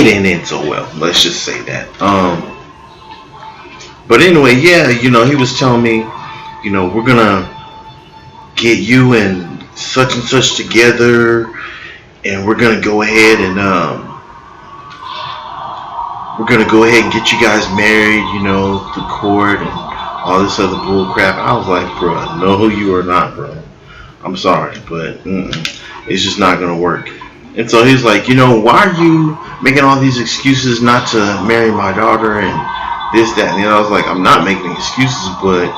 it didn't end so well. Let's just say that. But anyway, yeah, he was telling me, we're gonna get you and such together, and we're gonna go ahead and get you guys married, the court and all this other bull crap. I was like, bro, no, you are not, bro. I'm sorry, but it's just not gonna work. And so he's like, why are you making all these excuses not to marry my daughter and this, that, and the other? I was like, I'm not making excuses, but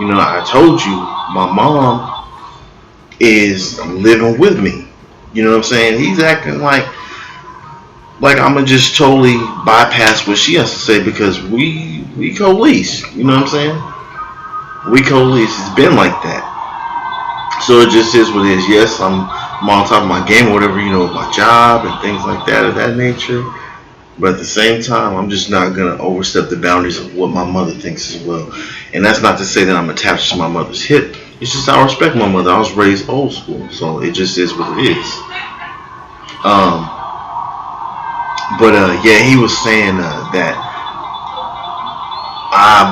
I told you my mom is living with me. You know what I'm saying? He's acting like I'm gonna just totally bypass what she has to say because we co-lease. You know what I'm saying? We co-lease. It's been like that. So it just is what it is. Yes, I'm on top of my game or whatever, with my job and things like that of that nature. But at the same time, I'm just not going to overstep the boundaries of what my mother thinks as well. And that's not to say that I'm attached to my mother's hip. It's just I respect my mother. I was raised old school. So it just is what it is. Yeah, he was saying that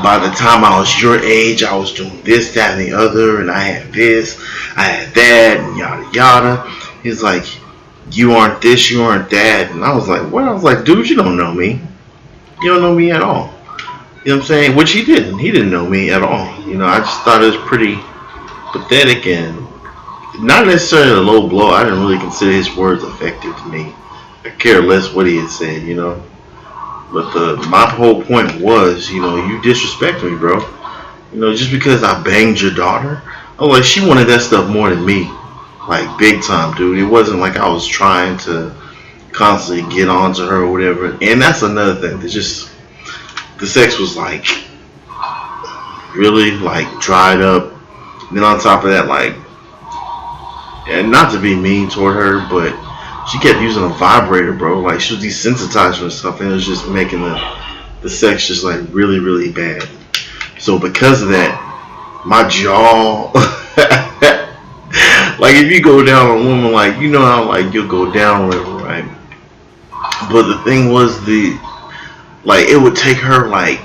by the time I was your age, I was doing this, that, and the other, and I had this, I had that, and yada yada. He's like, you aren't this, you aren't that, and I was like, what? I was like, dude, you don't know me. You don't know me at all. You know what I'm saying? Which he didn't. He didn't know me at all. I just thought it was pretty pathetic and not necessarily a low blow. I didn't really consider his words effective to me. I care less what he had said, But my whole point was, you disrespect me, bro. Just because I banged your daughter. Oh, like she wanted that stuff more than me. Like big time, dude. It wasn't like I was trying to constantly get on to her or whatever. And that's another thing. The sex was like really like dried up. Then on top of that, like, and not to be mean toward her, but she kept using a vibrator, bro. Like she was desensitized from stuff, and it was just making the sex just like really, really bad. So because of that, my jaw, like if you go down on a woman, like how like you'll go down or whatever, right? But the thing was it would take her like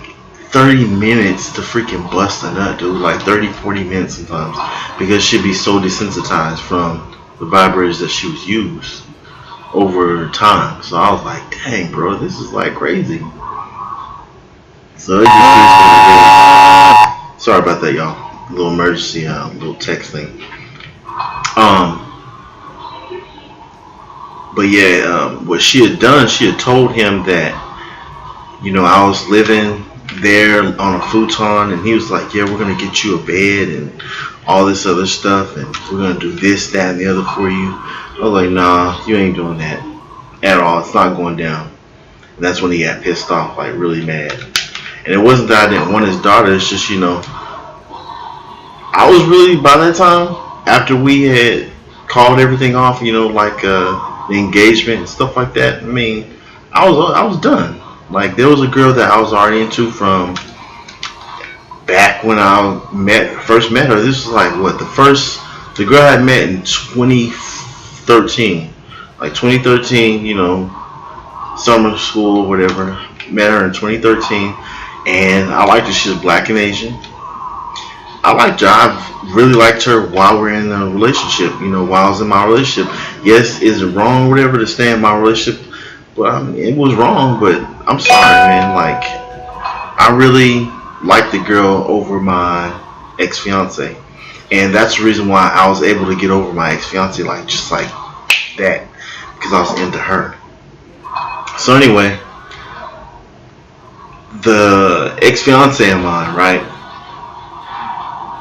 30 minutes to freaking bust a nut, dude. Like 30, 40 minutes sometimes, because she'd be so desensitized from the vibrators that she was used over time. So I was like, dang, bro, this is like crazy. So it just is what it is. Sorry about that, y'all. A little emergency, little text thing. But yeah, what she had done, she had told him that, I was living there on a futon, and he was like, yeah, we're gonna get you a bed and all this other stuff, and we're gonna do this, that, and the other for you. I was like, nah, you ain't doing that at all. It's not going down. And that's when he got pissed off, like really mad. And it wasn't that I didn't want his daughter. It's just, I was really, by that time, after we had called everything off, like the engagement and stuff like that. I mean, I was done. Like there was a girl that I was already into from back when I first met her. This was like what the girl I had met in 2013, like 2013. Summer school or whatever. Met her in 2013, and I liked her. She was black and Asian. I liked her. I really liked her while we're in a relationship. While I was in my relationship. Yes, is it wrong or whatever to stay in my relationship? But it was wrong. But I'm sorry, man. Like I really liked the girl over my ex-fiance, and that's the reason why I was able to get over my ex-fiance just like that, because I was into her. So anyway, the ex-fiance of mine, right?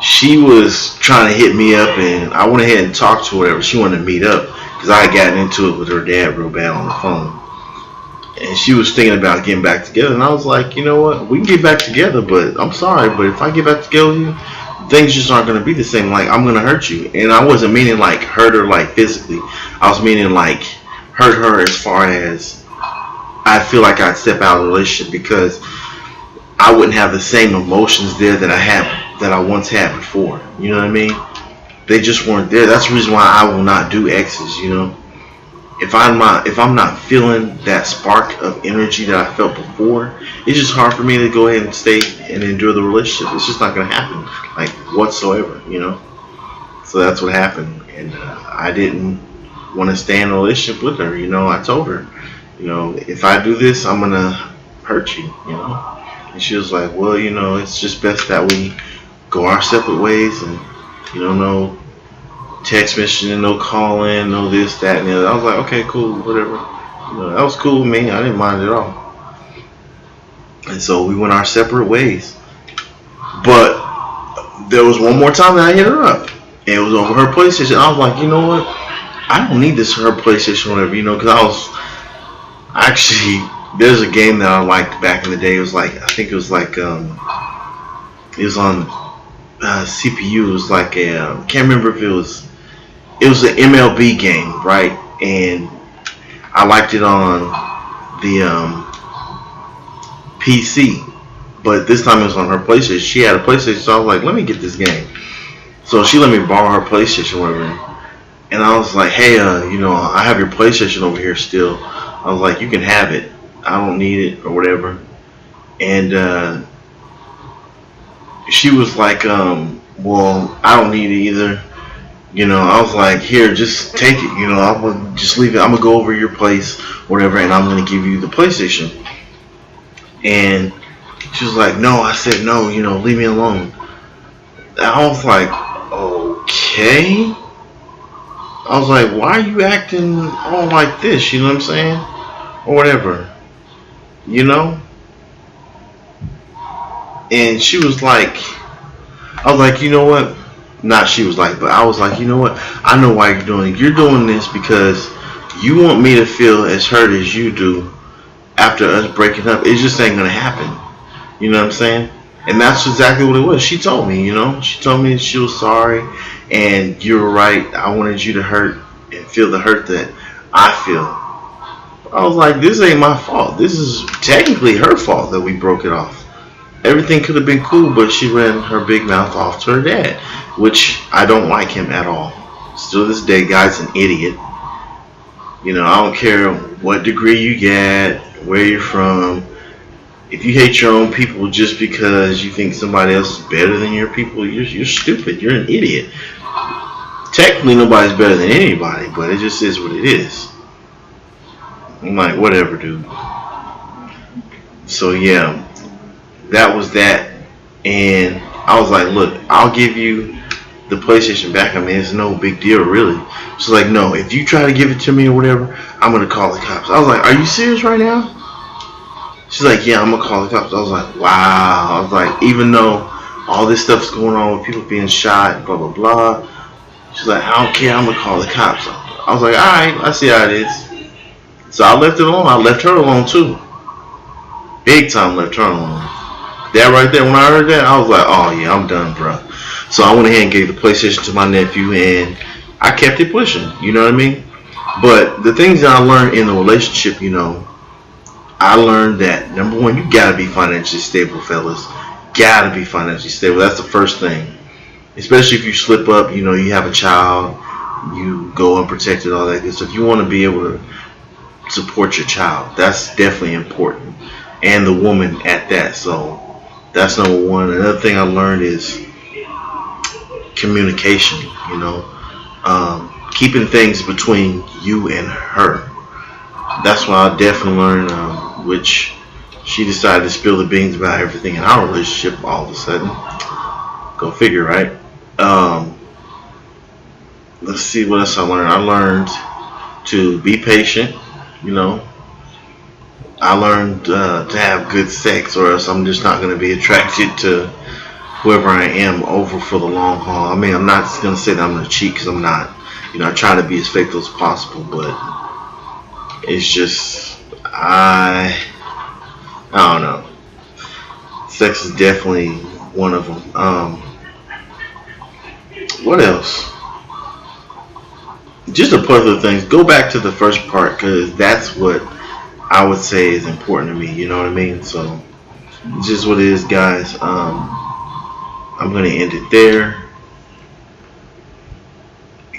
She was trying to hit me up, and I went ahead and talked to her. Whatever. She wanted to meet up because I had gotten into it with her dad real bad on the phone, and she was thinking about getting back together. And I was like, you know what? We can get back together, but I'm sorry, but if I get back together with you, things just aren't going to be the same. Like I'm going to hurt you, and I wasn't meaning like hurt her like physically. I was meaning like hurt her as far as I feel like I'd step out of the relationship because I wouldn't have the same emotions there that I once had before. You know what I mean? They just weren't there. That's the reason why I will not do exes, if I'm not feeling that spark of energy that I felt before, it's just hard for me to go ahead and stay and endure the relationship. It's just not gonna happen, like whatsoever, you know. So that's what happened, and I didn't want to stay in a relationship with her. You know, I told her, you know, if I do this, I'm gonna hurt you. You know, and she was like, well, you know, it's just best that we go our separate ways, and you know, no text messaging, no calling, no this, that, and the other. I was like, okay, cool, whatever. You know, that was cool with me. I didn't mind it at all. And so we went our separate ways. But there was one more time that I hit her up. And it was over her PlayStation. I was like, you know what? I don't need this her PlayStation or whatever, you know, because I was actually, there's a game that I liked back in the day. It was like, I think it was like, it was on CPU. It was like a, can't remember if it was an MLB game, right? And I liked it on the PC. But this time it was on her PlayStation. She had a PlayStation, so I was like, let me get this game. So she let me borrow her PlayStation or whatever. And I was like, hey, you know, I have your PlayStation over here still. I was like, you can have it. I don't need it or whatever. And she was like, well, I don't need it either. You know, I was like, here, just take it. You know, I'm going to just leave it. I'm going to go over your place, whatever, and I'm going to give you the PlayStation. And she was like, no. I said, no, you know, leave me alone. I was like, okay. I was like, why are you acting all like this? You know what I'm saying? Or whatever. You know? And she was like, I was like, you know what? Not she was like, but I was like, you know what? I know why you're doing it. You're doing this because you want me to feel as hurt as you do after us breaking up. It just ain't going to happen. You know what I'm saying? And that's exactly what it was. She told me, you know. She told me she was sorry and you were right. I wanted you to hurt and feel the hurt that I feel. I was like, this ain't my fault. This is technically her fault that we broke it off. Everything could have been cool, but she ran her big mouth off to her dad, which I don't like him at all. Still to this day, guy's an idiot. You know, I don't care what degree you get, where you're from. If you hate your own people just because you think somebody else is better than your people, you're stupid. You're an idiot. Technically, nobody's better than anybody, but it just is what it is. I'm like, whatever, dude. So, yeah, that was that. And I was like, look, I'll give you the PlayStation back. I mean, it's no big deal, really. She's like, no, if you try to give it to me or whatever, I'm going to call the cops. I was like, are you serious right now? She's like, yeah, I'm going to call the cops. I was like, wow. I was like, even though all this stuff's going on with people being shot, blah, blah, blah. She's like, I don't care. I'm going to call the cops. I was like, all right, I see how it is. So I left it alone. I left her alone, too. Big time left her alone. That right there, when I heard that, I was like, oh, yeah, I'm done, bro. So I went ahead and gave the PlayStation to my nephew, and I kept it pushing. You know what I mean? But the things that I learned in the relationship, you know, I learned that, number one, you gotta be financially stable, fellas. Gotta be financially stable. That's the first thing. Especially if you slip up, you know, you have a child, you go unprotected, all that good stuff. You want to be able to support your child. That's definitely important. And the woman at that. So that's number one. Another thing I learned is communication, you know. Keeping things between you and her. That's what I definitely learned, which she decided to spill the beans about everything in our relationship all of a sudden. Go figure, right? Let's see what else I learned. I learned to be patient, you know. I learned to have good sex, or else I'm just not going to be attracted to whoever I am over for the long haul. I mean, I'm not just going to say that I'm going to cheat, because I'm not. You know, I try to be as faithful as possible, but it's just, I don't know. Sex is definitely one of them. What else? Just a plethora of things. Go back to the first part, because that's what I would say is important to me. You know what I mean? So, it's just what it is, guys. I'm going to end it there.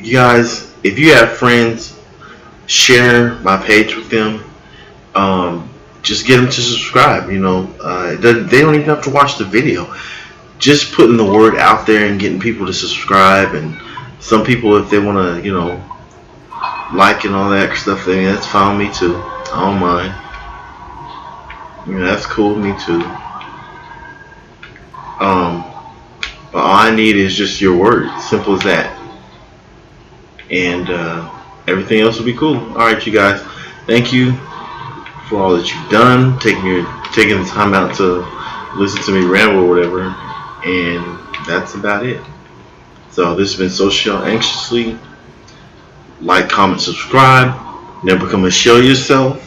You guys, if you have friends share my page with them. Just get them to subscribe. They don't even have to watch the video. Just putting the word out there and getting people to subscribe, and some people, if they want to, like and all that stuff, that's fine with me too. I don't mind. That's cool with me too. But all I need is just your word. Simple as that. And everything else will be cool. Alright, you guys. Thank you for all that you've done. Taking the time out to listen to me ramble or whatever. And that's about it. So this has been Social Anxiously. Like, comment, subscribe. Never become a shell yourself.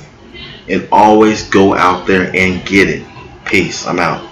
And always go out there and get it. Peace. I'm out.